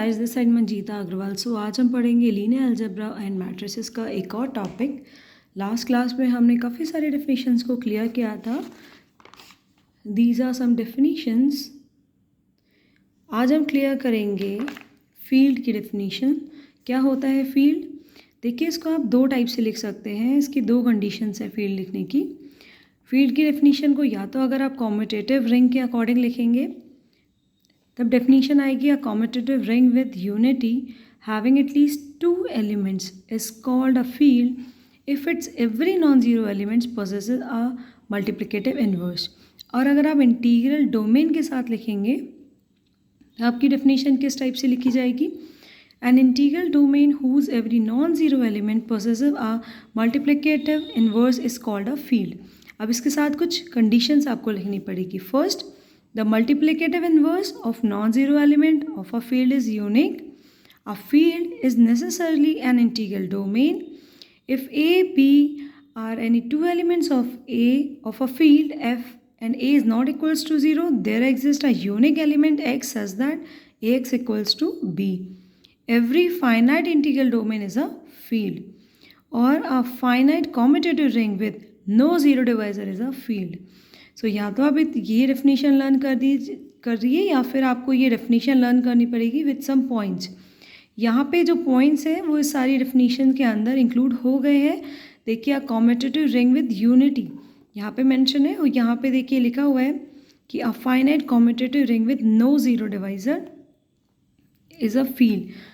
Guys, this side Manjeeta Agarwal. So आज हम पढ़ेंगे लीनियर अलजेब्रा एंड मैट्रिसेस का एक और टॉपिक। लास्ट क्लास में हमने काफ़ी सारे डेफिनेशंस को क्लियर किया था। These are some definitions. आज हम क्लियर करेंगे फील्ड की डेफिनेशन। क्या होता है फील्ड? देखिए, इसको आप दो टाइप से लिख सकते हैं। इसकी दो कंडीशंस है फील्ड लिखने की। फील्ड की डेफिनेशन को या तो अगर आप कॉम्यूटेटिव रिंग के अकॉर्डिंग लिखेंगे तब डेफिनेशन आएगी a commutative ring with unity having at least two elements is called a field if its every non zero elements possesses a multiplicative inverse. और अगर आप इंटीग्रल डोमेन के साथ लिखेंगे तो आपकी डेफिनेशन किस टाइप से लिखी जाएगी? An integral domain whose every non zero element possesses a multiplicative inverse is called a field. अब इसके साथ कुछ कंडीशंस आपको लिखनी पड़ेगी। First, the multiplicative inverse of non-zero element of a field is unique. A field is necessarily an integral domain. If A, B are any two elements of a field F and A is not equals to 0, there exists a unique element X such that Ax equals to B. Every finite integral domain is a field. Or a finite commutative ring with no zero divisor is a field. सो या तो आप ये definition learn कर रही है या फिर आपको ये डेफिनेशन लर्न करनी पड़ेगी विद सम पॉइंट्स। यहाँ पे जो पॉइंट्स हैं वो इस सारी डेफिनेशन के अंदर इंक्लूड हो गए हैं। देखिए, अ कॉम्यूटेटिव रिंग विद यूनिटी यहाँ पे मेंशन है और यहाँ पे देखिए लिखा हुआ है कि a finite commutative ring with no zero divisor is a field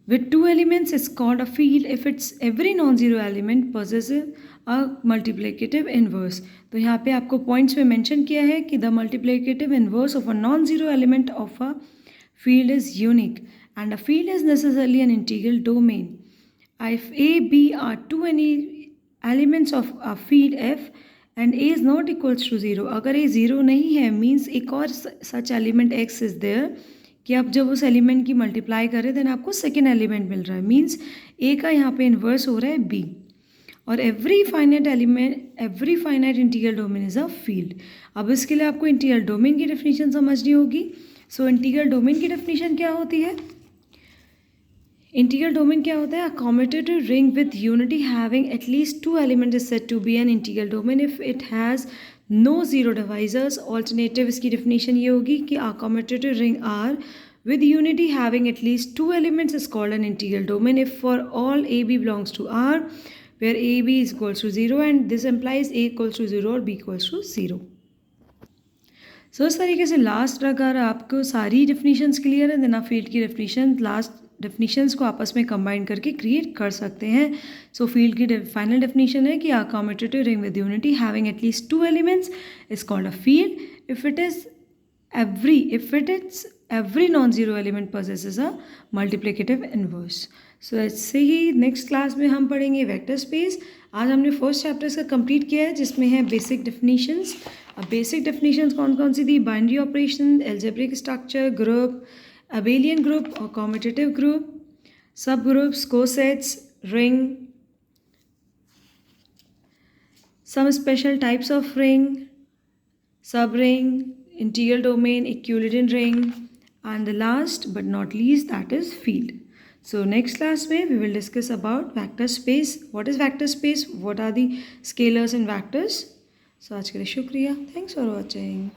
with two elements is called a field if its every non-zero element possesses a multiplicative inverse। तो यहाँ पे आपको पॉइंट्स में मेंशन किया है कि the multiplicative inverse of a non-zero element of a field is unique and a field is necessarily an integral domain. If A, B are two any elements of a field F and A is not equals to 0, अगर A 0 नहीं है means एक और such element X is there कि आप जब उस element की मल्टीप्लाई करें देन आपको सेकेंड एलिमेंट मिल रहा है। मीन्स ए का यहाँ पे इन्वर्स हो रहा है बी। और every finite integral domain is a field. अब इसके लिए आपको इंटीग्रल डोमेन की डेफिनेशन समझनी होगी। सो इंटीग्रल डोमेन की डेफिनेशन क्या होती है? इंटीग्रल डोमेन क्या होता है? A commutative ring with unity having at least two element is said to be an integral domain if it has no zero divisors. Alternative इसकी डेफिनेशन ये होगी कि a commutative ring R with unity having at least two elements is called an integral domain if for all AB belongs to R where AB is equals to 0 and this implies A equals to 0 और B equals to 0। सो इस तरीके से last अगर आपको सारी definitions clear है then आप field की डेफिनेशन लास्ट डेफिनेशंस को आपस में कंबाइन करके क्रिएट कर सकते हैं। सो फील्ड की फाइनल डेफिनेशन है कि a commutative ring with unity having at least two elements is called a field if it is every non-zero element possesses a multiplicative inverse। सो ऐसे ही नेक्स्ट क्लास में हम पढ़ेंगे वेक्टर स्पेस। आज हमने first chapter इसका complete किया है जिसमें है बेसिक डेफिनेशंस। अब बेसिक डेफिनेशंस कौन कौन सी थी? Binary operation, algebraic structure, group, abelian group और कॉम्यूटेटिव ग्रुप, सब groups, cosets, ring, some special types of ring, subring, integral domain, Euclidean ring, and the last but not least that is field। So next class में we will discuss about vector space. What is vector space? What are the scalars and vectors? So आज के लिए शुक्रिया। Thanks for watching.